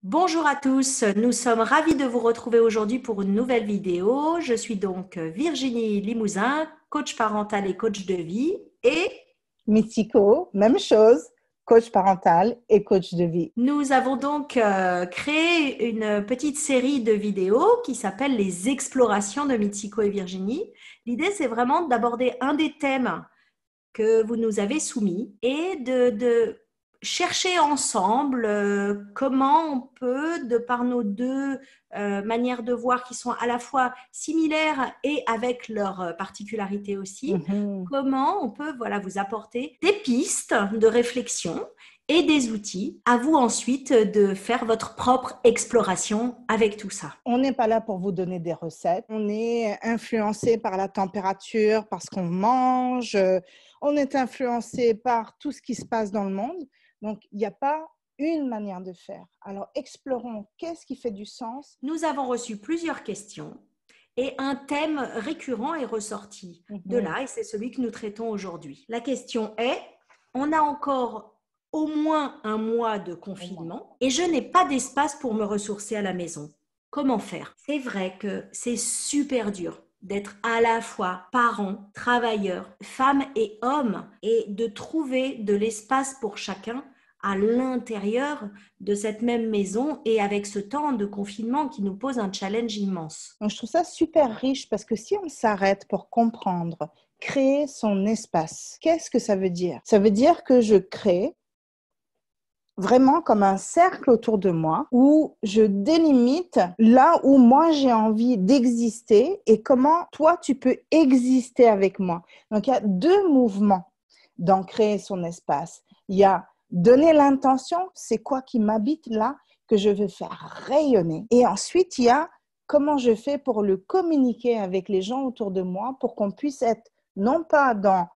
Bonjour à tous, nous sommes ravis de vous retrouver aujourd'hui pour une nouvelle vidéo. Je suis donc Virginie Limousin, coach parental et coach de vie et Mythico, même chose, coach parental et coach de vie. nous avons donc créé une petite série de vidéos qui s'appelle les explorations de Mitiko et Virginie. L'idée, c'est vraiment d'aborder un des thèmes que vous nous avez soumis et de chercher ensemble comment on peut, de par nos deux manières de voir qui sont à la fois similaires et avec leurs particularités aussi, Mhm. comment on peut vous apporter des pistes de réflexion et des outils à vous ensuite de faire votre propre exploration avec tout ça. On n'est pas là pour vous donner des recettes. On est influencé par la température, par ce qu'on mange. On est influencé par tout ce qui se passe dans le monde. Donc, il n'y a pas une manière de faire. Alors, explorons qu'est-ce qui fait du sens. Nous avons reçu plusieurs questions et un thème récurrent est ressorti de Mhm. là et c'est celui que nous traitons aujourd'hui. La question est, on a encore au moins un mois de Au moins. confinement et je n'ai pas d'espace pour me ressourcer à la maison. Comment faire? C'est vrai que c'est super dur d'être à la fois parent, travailleur, femme et homme et de trouver de l'espace pour chacun à l'intérieur de cette même maison et avec ce temps de confinement qui nous pose un challenge immense. Donc, je trouve ça super riche parce que si on s'arrête pour comprendre, créer son espace, qu'est-ce que ça veut dire? Ça veut dire que je crée vraiment comme un cercle autour de moi où je délimite là où moi j'ai envie d'exister et comment toi tu peux exister avec moi. Donc il y a deux mouvements dans créer son espace. Il y a donner l'intention, c'est quoi qui m'habite là que je veux faire rayonner. Et ensuite il y a comment je fais pour le communiquer avec les gens autour de moi pour qu'on puisse être non pas dans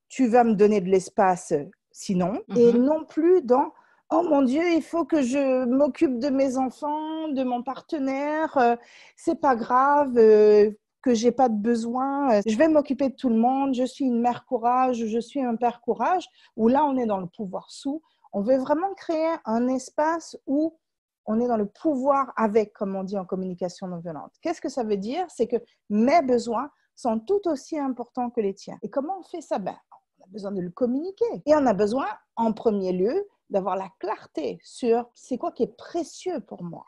tu vas me donner de l'espace sinon, et non plus dans oh mon Dieu, il faut que je m'occupe de mes enfants, de mon partenaire, c'est pas grave que j'ai pas de besoin, je vais m'occuper de tout le monde, je suis une mère courage, je suis un père courage, où là on est dans le pouvoir sous. On veut vraiment créer un espace où on est dans le pouvoir avec, comme on dit en communication non violente. Qu'est-ce que ça veut dire? C'est que mes besoins sont tout aussi importants que les tiens. Et comment on fait ça? On a besoin de le communiquer. Et on a besoin, en premier lieu, d'avoir la clarté sur c'est quoi qui est précieux pour moi.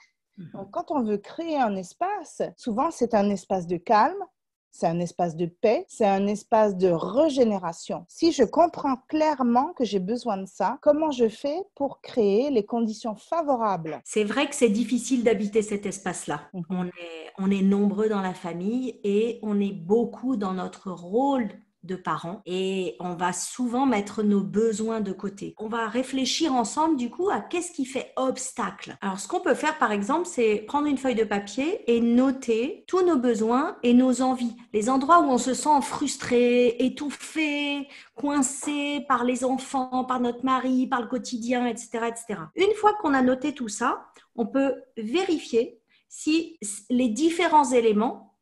Donc, quand on veut créer un espace, souvent c'est un espace de calme, c'est un espace de paix, c'est un espace de régénération. Si je comprends clairement que j'ai besoin de ça, comment je fais pour créer les conditions favorables? C'est vrai que c'est difficile d'habiter cet espace-là. Mhm. On est nombreux dans la famille et on est beaucoup dans notre rôle de parents et on va souvent mettre nos besoins de côté. On va réfléchir ensemble du coup à qu'est-ce qui fait obstacle. Alors ce qu'on peut faire par exemple, c'est prendre une feuille de papier et noter tous nos besoins et nos envies, les endroits où on se sent frustré, étouffé, coincé par les enfants, par notre mari, par le quotidien, etc., etc. Une fois qu'on a noté tout ça, on peut vérifier si les différents éléments,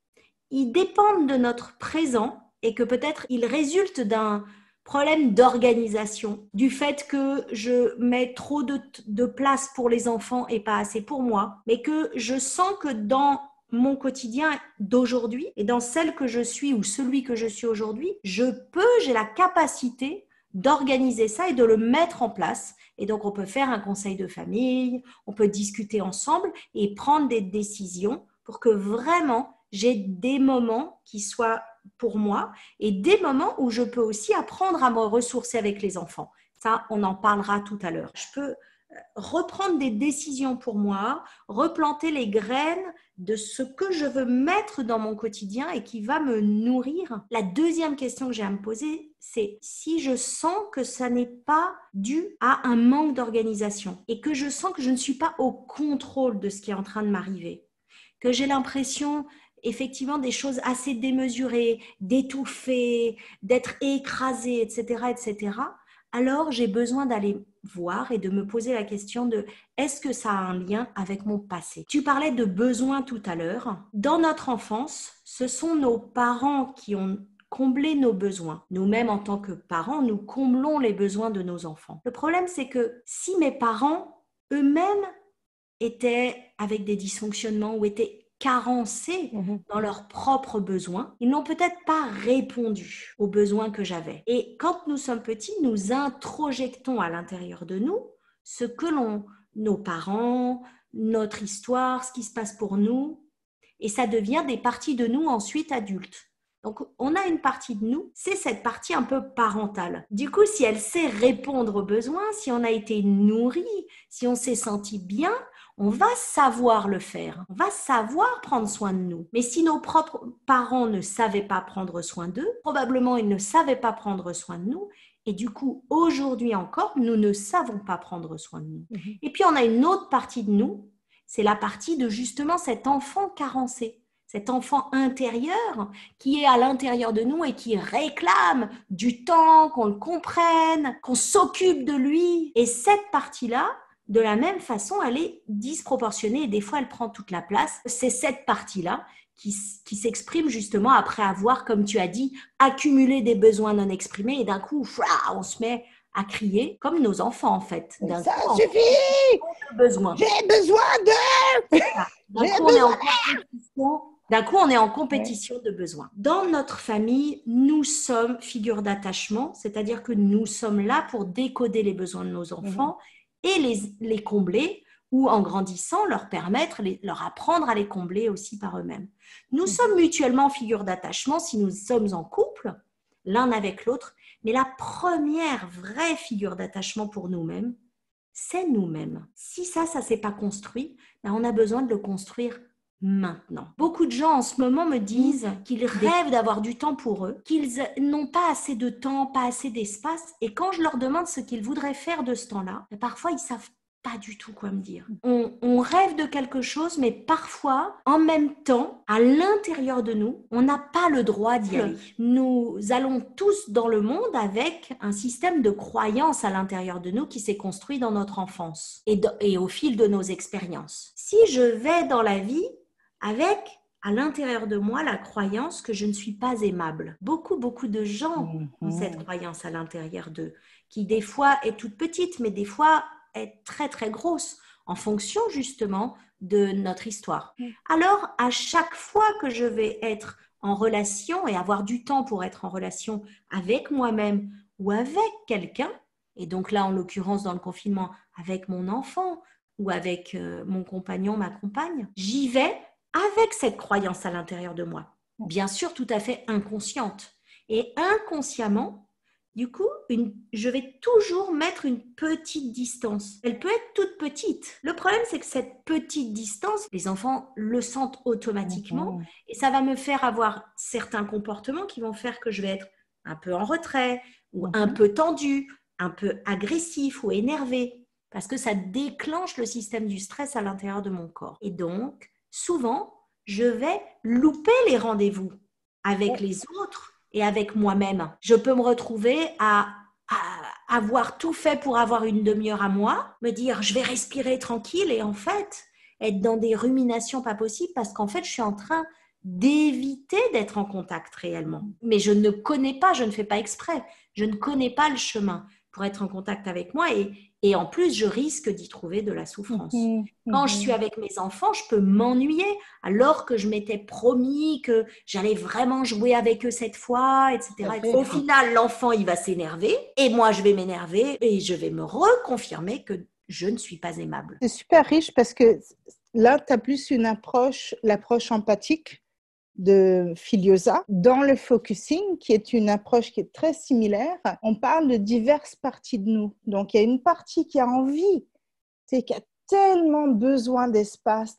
ils dépendent de notre présent et que peut-être ils résultent d'un problème d'organisation, du fait que je mets trop de place pour les enfants et pas assez pour moi, mais que je sens que dans mon quotidien d'aujourd'hui et dans celle que je suis ou celui que je suis aujourd'hui, j'ai la capacité d'organiser ça et de le mettre en place. Et donc, on peut faire un conseil de famille, on peut discuter ensemble et prendre des décisions pour que vraiment j'ai des moments qui soient pour moi et des moments où je peux aussi apprendre à me ressourcer avec les enfants. Ça, on en parlera tout à l'heure. Je peux reprendre des décisions pour moi, replanter les graines de ce que je veux mettre dans mon quotidien et qui va me nourrir. La deuxième question que j'ai à me poser, c'est si je sens que ça n'est pas dû à un manque d'organisation et que je sens que je ne suis pas au contrôle de ce qui est en train de m'arriver, que j'ai l'impression effectivement des choses assez démesurées, d'étouffer, d'être écrasée, etc., etc., alors j'ai besoin d'aller voir et de me poser la question de est-ce que ça a un lien avec mon passé? Tu parlais de besoins tout à l'heure. Dans notre enfance, ce sont nos parents qui ont comblé nos besoins. Nous-mêmes, en tant que parents, nous comblons les besoins de nos enfants. Le problème, c'est que si mes parents eux-mêmes étaient avec des dysfonctionnements ou étaient carencés dans leurs propres besoins. Ils n'ont peut-être pas répondu aux besoins que j'avais. Et quand nous sommes petits, nous introjectons à l'intérieur de nous ce que nos parents, notre histoire, ce qui se passe pour nous, et ça devient des parties de nous ensuite adultes. Donc, on a une partie de nous, c'est cette partie un peu parentale. Du coup, si elle sait répondre aux besoins, si on a été nourri, si on s'est senti bien, on va savoir le faire. On va savoir prendre soin de nous. Mais si nos propres parents ne savaient pas prendre soin d'eux, probablement ils ne savaient pas prendre soin de nous. Et du coup, aujourd'hui encore, nous ne savons pas prendre soin de nous. Et puis, on a une autre partie de nous, c'est la partie de justement cet enfant carencé, cet enfant intérieur qui est à l'intérieur de nous et qui réclame du temps, qu'on le comprenne, qu'on s'occupe de lui. Et cette partie-là, de la même façon, elle est disproportionnée et des fois, elle prend toute la place. C'est cette partie-là qui s'exprime justement après avoir, comme tu as dit, accumulé des besoins non exprimés et d'un coup, on se met à crier comme nos enfants en fait. Ça suffit! J'ai besoin de... D'un coup, on est en compétition de besoins. Dans notre famille, nous sommes figures d'attachement, c'est-à-dire que nous sommes là pour décoder les besoins de nos enfants et les combler ou en grandissant, leur permettre, leur apprendre à les combler aussi par eux-mêmes. Nous sommes mutuellement figures d'attachement si nous sommes en couple, l'un avec l'autre, mais la première vraie figure d'attachement pour nous-mêmes, c'est nous-mêmes. Si ça ne s'est pas construit, on a besoin de le construire maintenant. Beaucoup de gens en ce moment me disent qu'ils rêvent d'avoir du temps pour eux, qu'ils n'ont pas assez de temps, pas assez d'espace, et quand je leur demande ce qu'ils voudraient faire de ce temps-là, parfois ils savent pas du tout quoi me dire. On rêve de quelque chose, mais parfois, en même temps, à l'intérieur de nous, on n'a pas le droit d'y aller. Nous allons tous dans le monde avec un système de croyances à l'intérieur de nous qui s'est construit dans notre enfance et au fil de nos expériences. Si je vais dans la vie avec à l'intérieur de moi la croyance que je ne suis pas aimable. Beaucoup de gens ont cette croyance à l'intérieur d'eux, qui des fois est toute petite, mais des fois est très très grosse, en fonction justement de notre histoire. Alors, à chaque fois que je vais être en relation et avoir du temps pour être en relation avec moi-même ou avec quelqu'un, et donc là, en l'occurrence, dans le confinement, avec mon enfant ou avec mon compagnon, ma compagne, j'y vais avec cette croyance à l'intérieur de moi. Bien sûr, tout à fait inconsciente. Et inconsciemment, du coup, je vais toujours mettre une petite distance. Elle peut être toute petite. Le problème, c'est que cette petite distance, les enfants le sentent automatiquement et ça va me faire avoir certains comportements qui vont faire que je vais être un peu en retrait ou un peu tendu, un peu agressif ou énervé parce que ça déclenche le système du stress à l'intérieur de mon corps. Et donc, souvent, je vais louper les rendez-vous avec les autres et avec moi-même. Je peux me retrouver à avoir tout fait pour avoir une demi-heure à moi, me dire je vais respirer tranquille et en fait être dans des ruminations pas possibles parce qu'en fait je suis en train d'éviter d'être en contact réellement. Mais je ne connais pas, je ne fais pas exprès, je ne connais pas le chemin pour être en contact avec moi et en plus, je risque d'y trouver de la souffrance. Quand je suis avec mes enfants, je peux m'ennuyer alors que je m'étais promis que j'allais vraiment jouer avec eux cette fois, etc. Au final, l'enfant, il va s'énerver et moi, je vais m'énerver et je vais me reconfirmer que je ne suis pas aimable. C'est super riche parce que là, tu as plus l'approche empathique de Filiosa. Dans le focusing, qui est une approche qui est très similaire, on parle de diverses parties de nous. Donc, il y a une partie qui a envie, qui a tellement besoin d'espace,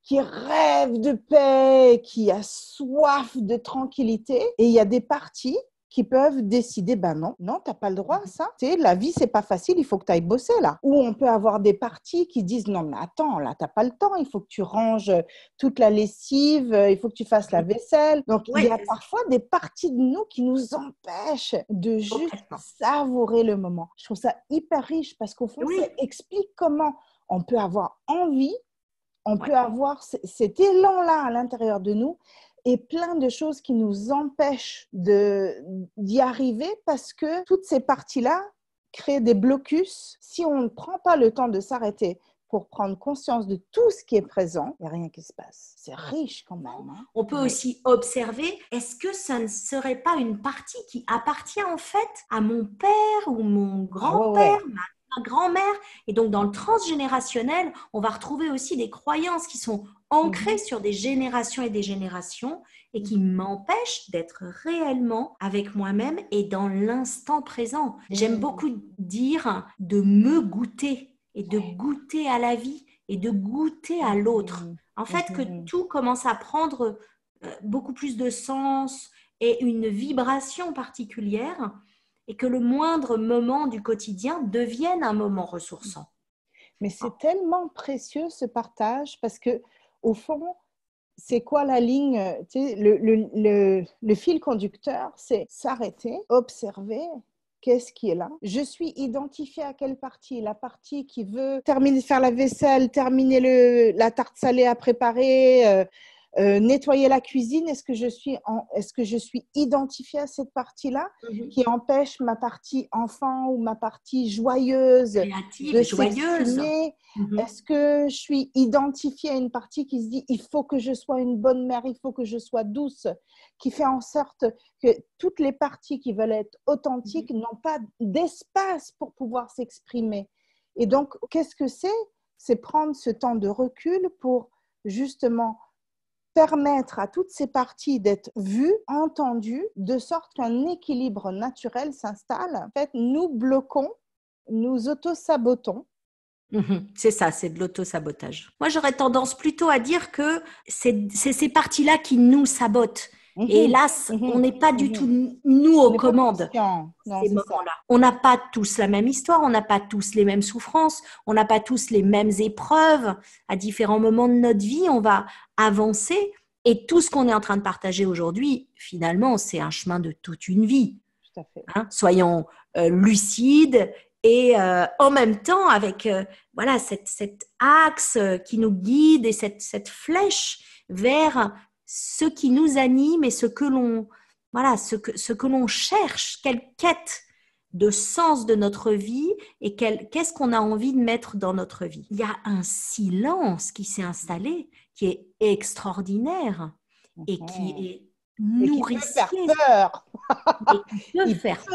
qui rêve de paix, qui a soif de tranquillité. Et il y a des parties qui peuvent décider, non, t'as pas le droit à ça. La vie, c'est pas facile, il faut que tu ailles bosser là. Ou on peut avoir des parties qui disent, non, mais attends, là, t'as pas le temps, il faut que tu ranges toute la lessive, il faut que tu fasses la vaisselle. Donc, il y a parfois des parties de nous qui nous empêchent de juste savourer le moment. Je trouve ça hyper riche parce qu'au fond, ça explique comment on peut avoir envie, on peut avoir cet élan-là à l'intérieur de nous et plein de choses qui nous empêchent d'y arriver parce que toutes ces parties-là créent des blocus. Si on ne prend pas le temps de s'arrêter pour prendre conscience de tout ce qui est présent, il n'y a rien qui se passe. C'est riche quand même. Hein. On peut aussi observer, est-ce que ça ne serait pas une partie qui appartient en fait à mon père ou mon grand-père, ma grand-mère? Et donc dans le transgénérationnel, on va retrouver aussi des croyances qui sont ancrées sur des générations et des générations et qui m'empêchent d'être réellement avec moi-même et dans l'instant présent. J'aime beaucoup dire de me goûter et de goûter à la vie et de goûter à l'autre. En fait, que tout commence à prendre beaucoup plus de sens et une vibration particulière et que le moindre moment du quotidien devienne un moment ressourçant. Mais c'est tellement précieux ce partage parce que au fond, c'est quoi la ligne, tu sais, le fil conducteur, c'est s'arrêter, observer. Qu'est-ce qui est là? Je suis identifiée à quelle partie? La partie qui veut terminer, faire la vaisselle, terminer la tarte salée à préparer, nettoyer la cuisine. Est-ce que je suis identifiée à cette partie-là qui empêche ma partie enfant ou ma partie joyeuse créative, de joyeuse. s'exprimer? Est-ce que je suis identifiée à une partie qui se dit il faut que je sois une bonne mère, il faut que je sois douce, qui fait en sorte que toutes les parties qui veulent être authentiques n'ont pas d'espace pour pouvoir s'exprimer. Et donc, qu'est-ce que c'est? C'est prendre ce temps de recul pour justement permettre à toutes ces parties d'être vues, entendues, de sorte qu'un équilibre naturel s'installe. En fait, nous bloquons, nous auto-sabotons. C'est ça, c'est de l'auto-sabotage. Moi, j'aurais tendance plutôt à dire que c'est ces parties-là qui nous sabotent. Et hélas, on n'est pas du tout, nous, aux commandes, ces moments-là. On n'a pas tous la même histoire, on n'a pas tous les mêmes souffrances, on n'a pas tous les mêmes épreuves. À différents moments de notre vie, on va avancer. Et tout ce qu'on est en train de partager aujourd'hui, finalement, c'est un chemin de toute une vie. Tout à fait. Hein, soyons lucides et en même temps avec voilà, cet axe qui nous guide et cette flèche vers ce qui nous anime et ce que l'on cherche, quelle quête de sens de notre vie et qu'est-ce qu'on a envie de mettre dans notre vie. Il y a un silence qui s'est installé, qui est extraordinaire et qui est nourricier. Et qui peut faire peur. Et qui peut faire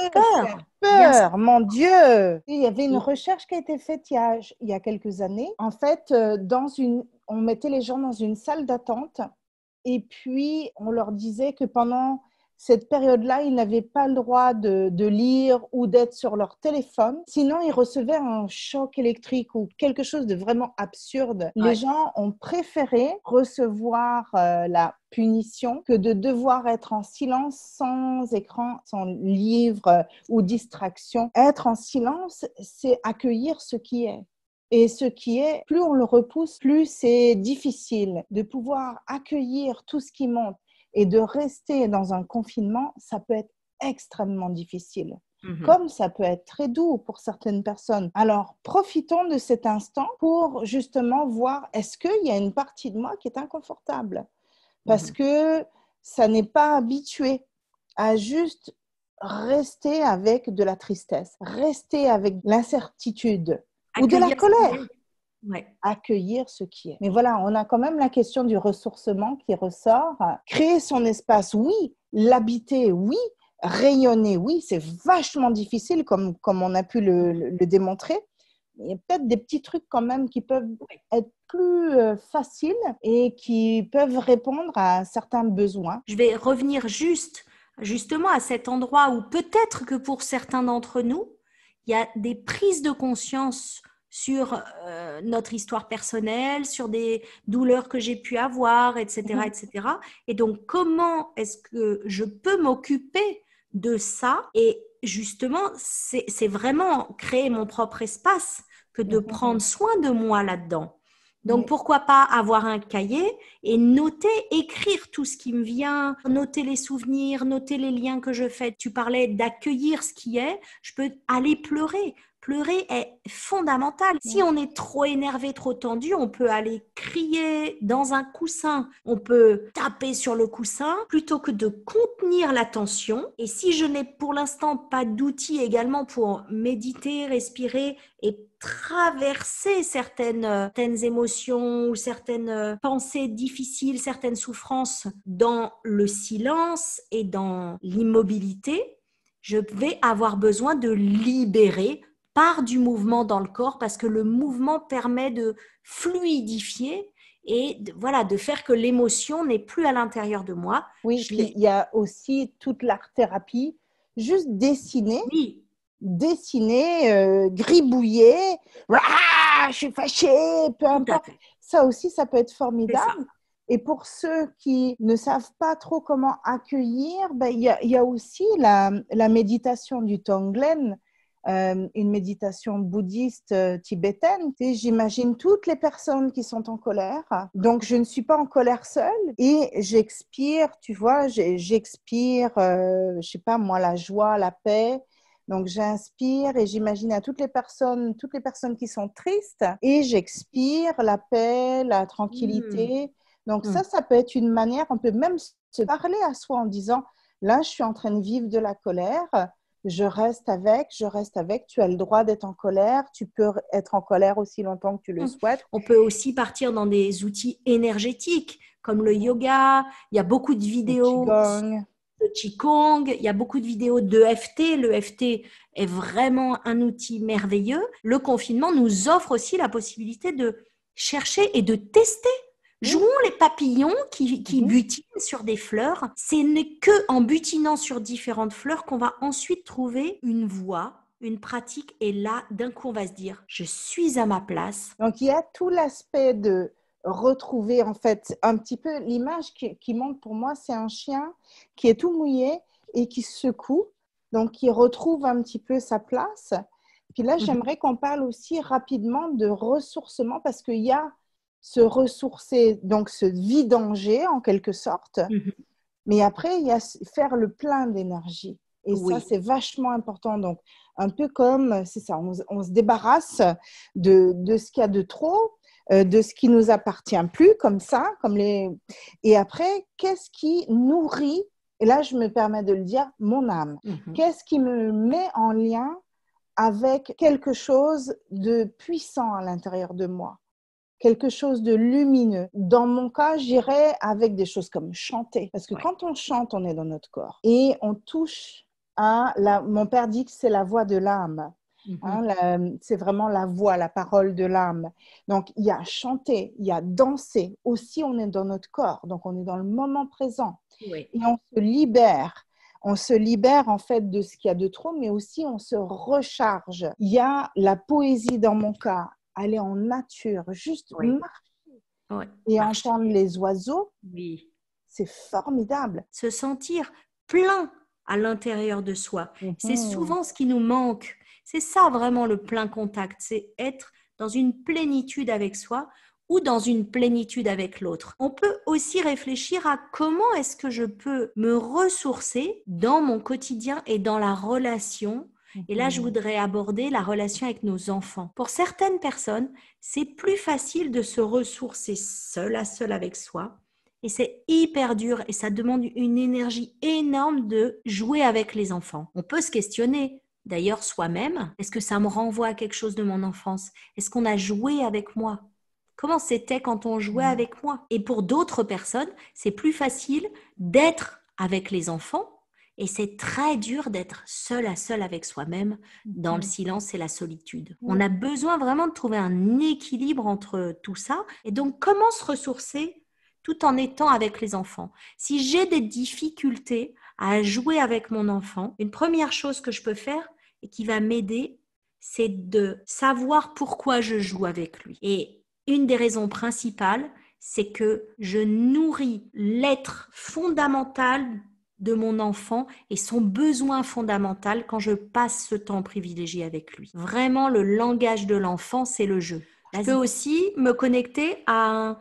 peur. Mon Dieu. Il y avait une recherche qui a été faite il y a quelques années. En fait, on mettait les gens dans une salle d'attente et puis on leur disait que pendant cette période-là, ils n'avaient pas le droit de lire ou d'être sur leur téléphone. Sinon, ils recevaient un choc électrique ou quelque chose de vraiment absurde. Les gens ont préféré recevoir la punition que de devoir être en silence, sans écran, sans livre ou distraction. Être en silence, c'est accueillir ce qui est. Et ce qui est, plus on le repousse, plus c'est difficile de pouvoir accueillir tout ce qui monte. Et de rester dans un confinement, ça peut être extrêmement difficile. Comme ça peut être très doux pour certaines personnes. Alors, profitons de cet instant pour justement voir, est-ce qu'il y a une partie de moi qui est inconfortable? Parce que ça n'est pas habitué à juste rester avec de la tristesse, rester avec l'incertitude ou de la colère. Accueillir ce qui est. Mais voilà, on a quand même la question du ressourcement qui ressort. Créer son espace, oui. L'habiter, oui. Rayonner, oui. C'est vachement difficile comme on a pu le démontrer. Il y a peut-être des petits trucs quand même qui peuvent être plus faciles et qui peuvent répondre à certains besoins. Je vais revenir justement à cet endroit où peut-être que pour certains d'entre nous, il y a des prises de conscience sur notre histoire personnelle, sur des douleurs que j'ai pu avoir, etc., etc. Et donc, comment est-ce que je peux m'occuper de ça? Et justement, c'est vraiment créer mon propre espace que de prendre soin de moi là-dedans. Donc, pourquoi pas avoir un cahier et noter, écrire tout ce qui me vient, noter les souvenirs, noter les liens que je fais. Tu parlais d'accueillir ce qui est. Je peux aller pleurer Pleurer est fondamental. Si on est trop énervé, trop tendu, on peut aller crier dans un coussin. On peut taper sur le coussin plutôt que de contenir la tension. Et si je n'ai pour l'instant pas d'outils également pour méditer, respirer et traverser certaines émotions ou certaines pensées difficiles, certaines souffrances dans le silence et dans l'immobilité, je vais avoir besoin de libérer par du mouvement dans le corps parce que le mouvement permet de fluidifier et de faire que l'émotion n'est plus à l'intérieur de moi. Oui, il y a aussi toute l'art-thérapie, juste dessiner, gribouiller, je suis fâchée, peu importe. Ça aussi, ça peut être formidable. Et pour ceux qui ne savent pas trop comment accueillir, il y a aussi la méditation du Tonglen, une méditation bouddhiste tibétaine. Et j'imagine toutes les personnes qui sont en colère. Donc, je ne suis pas en colère seule et j'expire, tu vois, j'expire, je sais pas moi, la joie, la paix. Donc, j'inspire et j'imagine à toutes les personnes qui sont tristes et j'expire la paix, la tranquillité. Donc, ça peut être une manière, on peut même se parler à soi en disant, là, je suis en train de vivre de la colère, je reste avec, tu as le droit d'être en colère, tu peux être en colère aussi longtemps que tu le souhaites. On peut aussi partir dans des outils énergétiques comme le yoga, il y a beaucoup de vidéos de Qigong, il y a beaucoup de vidéos d'EFT. L'EFT est vraiment un outil merveilleux. Le confinement nous offre aussi la possibilité de chercher et de tester. Jouons les papillons qui butinent sur des fleurs. Ce n'est qu'en butinant sur différentes fleurs qu'on va ensuite trouver une voie, une pratique. Et là, d'un coup, on va se dire, je suis à ma place. Donc, il y a tout l'aspect de retrouver, en fait, un petit peu l'image qui montre pour moi, c'est un chien qui est tout mouillé et qui se secoue, donc qui retrouve un petit peu sa place. Puis là, j'aimerais qu'on parle aussi rapidement de ressourcement parce qu'il y a se ressourcer, donc se vidanger en quelque sorte. Mais après, il y a faire le plein d'énergie. Et ça, c'est vachement important. Donc, un peu comme, c'est ça, on se débarrasse de ce qu'il y a de trop, de ce qui ne nous appartient plus, comme ça. Et après, qu'est-ce qui nourrit, et là, je me permets de le dire, mon âme. Qu'est-ce qui me met en lien avec quelque chose de puissant à l'intérieur de moi? Quelque chose de lumineux. Dans mon cas, j'irais avec des choses comme chanter. Parce que quand on chante, on est dans notre corps. Et on touche à mon père dit que c'est la voix de l'âme. C'est vraiment la voix, la parole de l'âme. Donc, il y a chanter, il y a danser. Aussi, on est dans notre corps. Donc, on est dans le moment présent. Et on se libère. On se libère en fait de ce qu'il y a de trop, mais aussi on se recharge. Il y a la poésie dans mon cas. Aller en nature, juste marcher et entendre les oiseaux, c'est formidable. Se sentir plein à l'intérieur de soi. C'est souvent ce qui nous manque. C'est ça vraiment le plein contact, c'est être dans une plénitude avec soi ou dans une plénitude avec l'autre. On peut aussi réfléchir à comment est-ce que je peux me ressourcer dans mon quotidien et dans la relation. Et là, je voudrais aborder la relation avec nos enfants. Pour certaines personnes, c'est plus facile de se ressourcer seul à seul avec soi. Et c'est hyper dur et ça demande une énergie énorme de jouer avec les enfants. On peut se questionner, d'ailleurs soi-même, est-ce que ça me renvoie à quelque chose de mon enfance? Est-ce qu'on a joué avec moi? Comment c'était quand on jouait avec moi? Et pour d'autres personnes, c'est plus facile d'être avec les enfants. Et c'est très dur d'être seul à seul avec soi-même dans le silence et la solitude. On a besoin vraiment de trouver un équilibre entre tout ça. Et donc, comment se ressourcer tout en étant avec les enfants? Si j'ai des difficultés à jouer avec mon enfant, une première chose que je peux faire et qui va m'aider, c'est de savoir pourquoi je joue avec lui. Et une des raisons principales, c'est que je nourris l'être fondamental de mon enfant et son besoin fondamental quand je passe ce temps privilégié avec lui. Vraiment, le langage de l'enfant, c'est le jeu. Je peux aussi me connecter à un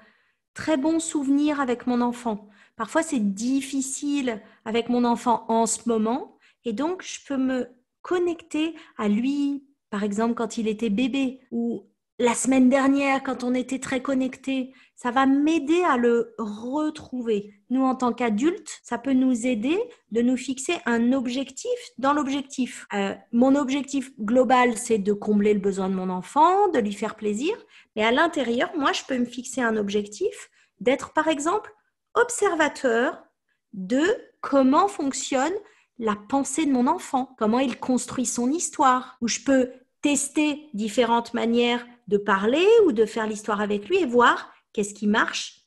très bon souvenir avec mon enfant. Parfois, c'est difficile avec mon enfant en ce moment et donc, je peux me connecter à lui par exemple quand il était bébé ou la semaine dernière quand on était très connectés. Ça va m'aider à le retrouver. Nous, en tant qu'adultes, ça peut nous aider de nous fixer un objectif dans l'objectif. Mon objectif global, c'est de combler le besoin de mon enfant, de lui faire plaisir. Mais à l'intérieur, moi, je peux me fixer un objectif d'être, par exemple, observateur de comment fonctionne la pensée de mon enfant, comment il construit son histoire, où je peux tester différentes manières de parler ou de faire l'histoire avec lui et voir qu'est-ce qui marche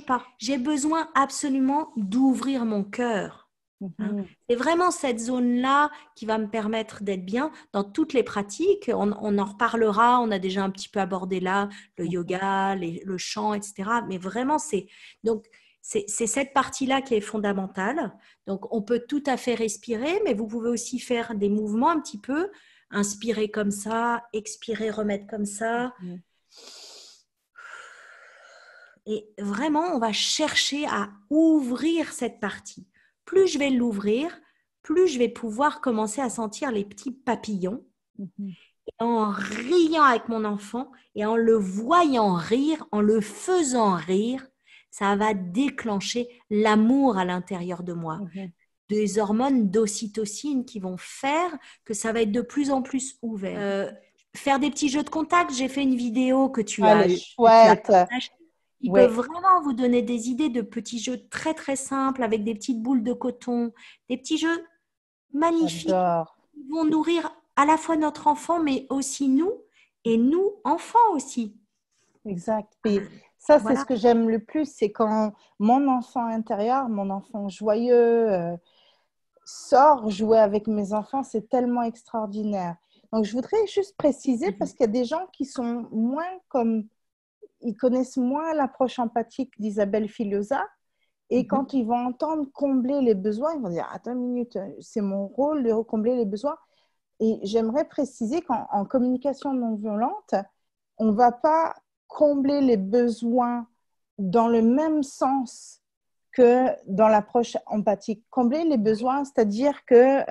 pas. J'ai besoin absolument d'ouvrir mon cœur. C'est vraiment cette zone-là qui va me permettre d'être bien dans toutes les pratiques. On en reparlera, on a déjà un petit peu abordé là, le yoga, le chant, etc. Mais vraiment, c'est cette partie-là qui est fondamentale. Donc, on peut tout à fait respirer, mais vous pouvez aussi faire des mouvements un petit peu, inspirer comme ça, expirer, remettre comme ça. Et vraiment, on va chercher à ouvrir cette partie. Plus je vais l'ouvrir, plus je vais pouvoir commencer à sentir les petits papillons. Et en riant avec mon enfant et en le voyant rire, en le faisant rire, ça va déclencher l'amour à l'intérieur de moi. Des hormones d'ocytocine qui vont faire que ça va être de plus en plus ouvert. Faire des petits jeux de contact, j'ai fait une vidéo que tu as chouette. Il peut vraiment vous donner des idées de petits jeux très très simples avec des petites boules de coton, des petits jeux magnifiques qui vont nourrir à la fois notre enfant mais aussi nous et nous enfants aussi. Exact. Et ça, c'est ce que j'aime le plus, c'est quand mon enfant intérieur, mon enfant joyeux sort jouer avec mes enfants, c'est tellement extraordinaire. Donc, je voudrais juste préciser parce qu'il y a des gens qui sont moins comme ils connaissent moins l'approche empathique d'Isabelle Filosa. Et quand ils vont entendre combler les besoins, ils vont dire « Attends une minute, c'est mon rôle de combler les besoins. » Et j'aimerais préciser qu'en communication non violente, on ne va pas combler les besoins dans le même sens que dans l'approche empathique. Combler les besoins, c'est-à-dire que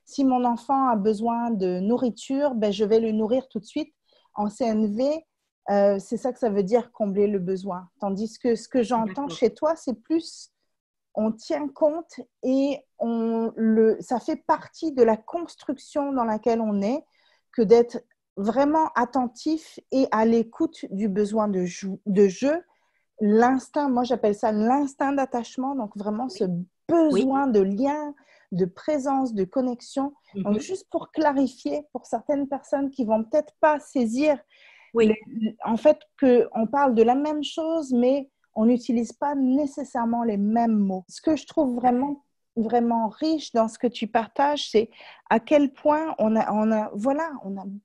si mon enfant a besoin de nourriture, ben, je vais le nourrir tout de suite. En CNV, c'est ça que ça veut dire combler le besoin. Tandis que ce que j'entends chez toi, c'est plus on tient compte et ça fait partie de la construction dans laquelle on est que d'être vraiment attentif et à l'écoute du besoin de jeu. L'instinct, moi j'appelle ça l'instinct d'attachement, donc vraiment ce besoin de lien, de présence, de connexion. Donc juste pour clarifier, pour certaines personnes qui vont peut-être pas saisir en fait qu'on parle de la même chose, mais on n'utilise pas nécessairement les mêmes mots. Ce que je trouve vraiment, vraiment riche dans ce que tu partages, c'est à quel point on a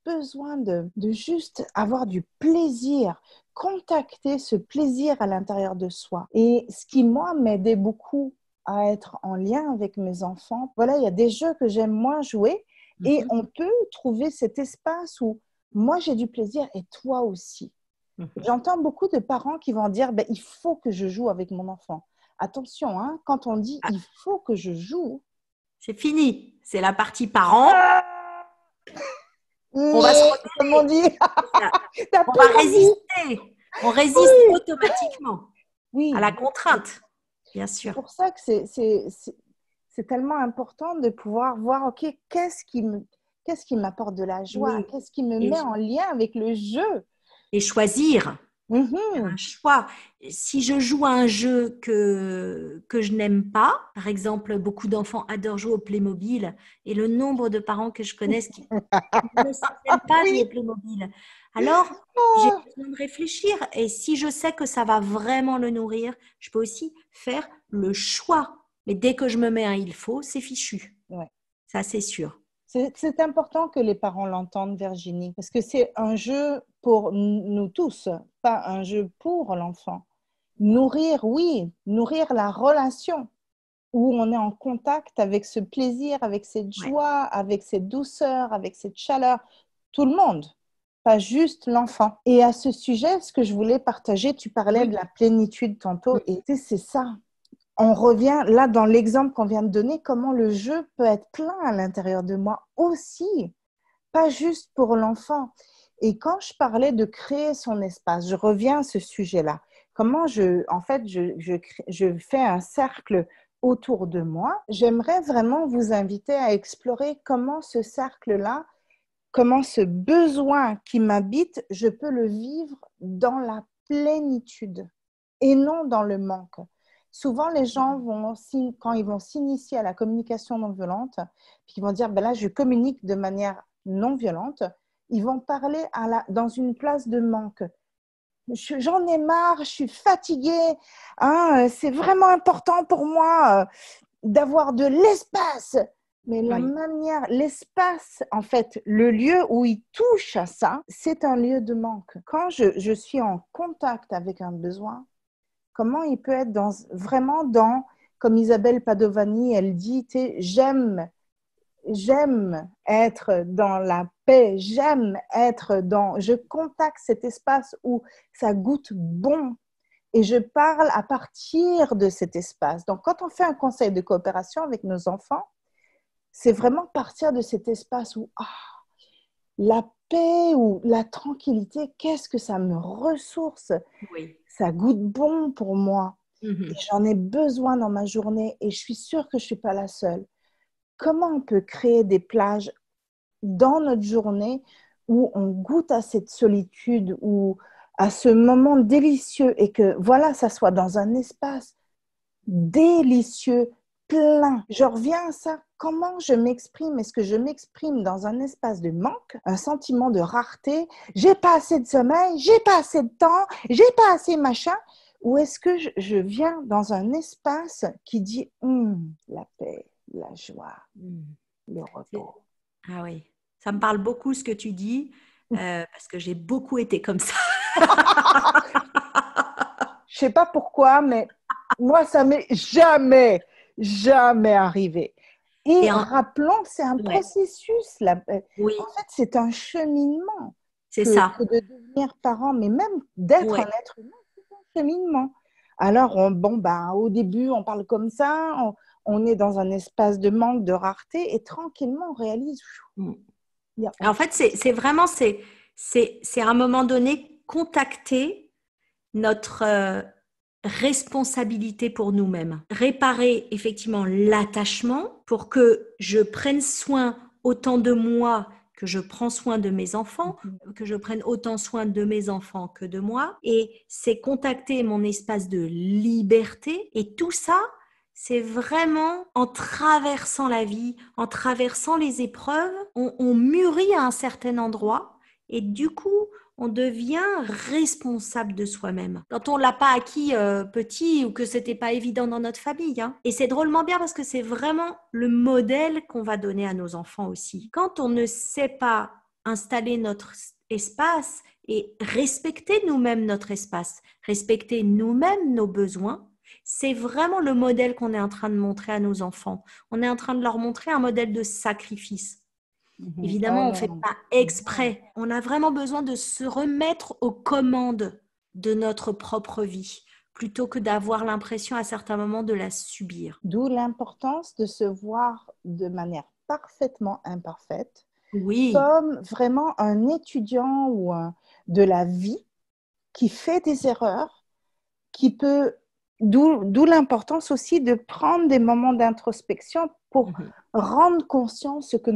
besoin de juste avoir du plaisir, contacter ce plaisir à l'intérieur de soi. Et ce qui, moi, m'aidait beaucoup à être en lien avec mes enfants, voilà, il y a des jeux que j'aime moins jouer et on peut trouver cet espace où moi, j'ai du plaisir et toi aussi. J'entends beaucoup de parents qui vont dire il faut que je joue avec mon enfant. Attention, hein, quand on dit il faut que je joue, c'est fini. C'est la partie parent. On va se rebeller. On dit on va résister. On résiste automatiquement à la contrainte, bien sûr. C'est pour ça que c'est tellement important de pouvoir voir, OK, qu'est-ce qui m'apporte de la joie, qu'est-ce qui me met en lien avec le jeu. Et choisir. Un choix. Si je joue à un jeu que je n'aime pas, par exemple, beaucoup d'enfants adorent jouer au Playmobil et le nombre de parents que je connaisse qui n'aiment pas jouer au Playmobil. Alors, j'ai besoin de réfléchir et si je sais que ça va vraiment le nourrir, je peux aussi faire le choix. Mais dès que je me mets un il faut, c'est fichu. Ça, c'est sûr. C'est important que les parents l'entendent, Virginie, parce que c'est un jeu pour nous tous, pas un jeu pour l'enfant. Nourrir, oui, nourrir la relation où on est en contact avec ce plaisir, avec cette joie, avec cette douceur, avec cette chaleur, tout le monde, pas juste l'enfant. Et à ce sujet, ce que je voulais partager, tu parlais de la plénitude tantôt, et c'est ça. On revient là dans l'exemple qu'on vient de donner, comment le jeu peut être plein à l'intérieur de moi aussi. pas juste pour l'enfant. Et quand je parlais de créer son espace, je reviens à ce sujet-là. Comment je fais un cercle autour de moi. J'aimerais vraiment vous inviter à explorer comment ce cercle-là, comment ce besoin qui m'habite, je peux le vivre dans la plénitude et non dans le manque. Souvent, les gens quand ils vont s'initier à la communication non violente, puis ils vont dire, ben là, je communique de manière non violente, ils vont parler dans une place de manque. J'en ai marre, je suis fatiguée, hein, c'est vraiment important pour moi d'avoir de l'espace. Mais la manière, l'espace, en fait, le lieu où il touche à ça, c'est un lieu de manque. Quand je suis en contact avec un besoin, comment il peut être vraiment dans, comme Isabelle Padovani, elle dit, j'aime être dans la paix, je contacte cet espace où ça goûte bon et je parle à partir de cet espace. Donc, quand on fait un conseil de coopération avec nos enfants, c'est vraiment partir de cet espace où la paix ou la tranquillité, qu'est-ce que ça me ressource? Oui. Ça goûte bon pour moi. Et j'en ai besoin dans ma journée et je suis sûre que je ne suis pas la seule. Comment on peut créer des plages dans notre journée où on goûte à cette solitude ou à ce moment délicieux et que voilà, ça soit dans un espace délicieux, plein. Je reviens à ça. Comment je m'exprime? Est-ce que je m'exprime dans un espace de manque, un sentiment de rareté? J'ai pas assez de sommeil, j'ai pas assez de temps, j'ai pas assez machin? Ou est-ce que je viens dans un espace qui dit la paix, la joie, le repos? Ah oui, ça me parle beaucoup ce que tu dis, parce que j'ai beaucoup été comme ça. Je sais pas pourquoi, mais moi, ça m'est jamais arrivé. Et rappelons que c'est un processus. Oui, En fait, c'est un cheminement c'est ça. que de devenir parent, mais même d'être un être humain, c'est un cheminement. Alors, au début, on parle comme ça, on est dans un espace de manque, de rareté, et tranquillement, on réalise. En fait, c'est vraiment, c'est à un moment donné contacter notre responsabilité pour nous-mêmes. Réparer effectivement l'attachement pour que je prenne soin autant de moi que je prends soin de mes enfants, que je prenne autant soin de mes enfants que de moi. Et c'est contacter mon espace de liberté. Et tout ça, c'est vraiment en traversant la vie, en traversant les épreuves, on mûrit à un certain endroit. Et du coup, on devient responsable de soi-même. Quand on l'a pas acquis petit ou que c'était pas évident dans notre famille. Hein. Et c'est drôlement bien parce que c'est vraiment le modèle qu'on va donner à nos enfants aussi. Quand on ne sait pas installer notre espace et respecter nous-mêmes notre espace, respecter nous-mêmes nos besoins, c'est vraiment le modèle qu'on est en train de montrer à nos enfants. On est en train de leur montrer un modèle de sacrifice. Évidemment, on ne fait pas exprès. On a vraiment besoin de se remettre aux commandes de notre propre vie, plutôt que d'avoir l'impression à certains moments de la subir. D'où l'importance de se voir de manière parfaitement imparfaite, comme vraiment un étudiant de la vie qui fait des erreurs, d'où l'importance aussi de prendre des moments d'introspection pour rendre conscient ce que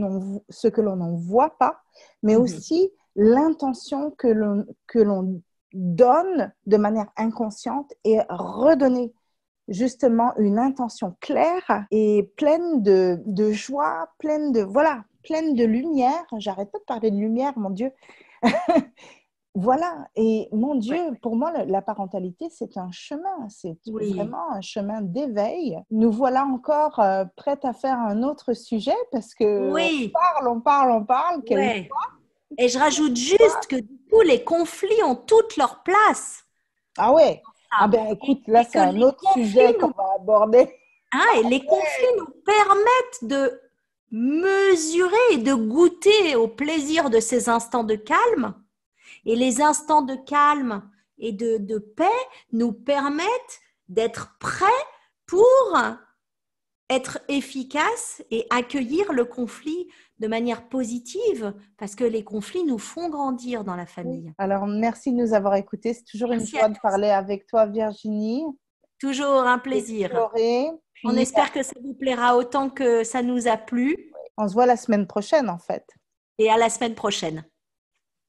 l'on n'en voit pas, mais aussi l'intention que l'on donne de manière inconsciente et redonner justement une intention claire et pleine de joie, pleine de lumière. J'arrête pas de parler de lumière, mon Dieu. Voilà, et mon Dieu, pour moi, la parentalité, c'est un chemin, c'est vraiment un chemin d'éveil. Nous voilà encore prêtes à faire un autre sujet parce que on parle. Et je rajoute juste que du coup, les conflits ont toute leur place. Ah ouais, écoute, là, c'est un autre sujet qu'on va aborder. Et les conflits nous permettent de mesurer et de goûter au plaisir de ces instants de calme. Et les instants de calme et de paix nous permettent d'être prêts pour être efficace et accueillir le conflit de manière positive, parce que les conflits nous font grandir dans la famille. Alors, merci de nous avoir écoutés. C'est toujours une Merci à joie de tous. parler avec toi, Virginie. Toujours un plaisir. Explorer. On Puis, espère que ça vous plaira autant que ça nous a plu. on se voit la semaine prochaine, en fait. Et à la semaine prochaine.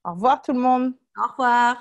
Au revoir tout le monde. Au revoir.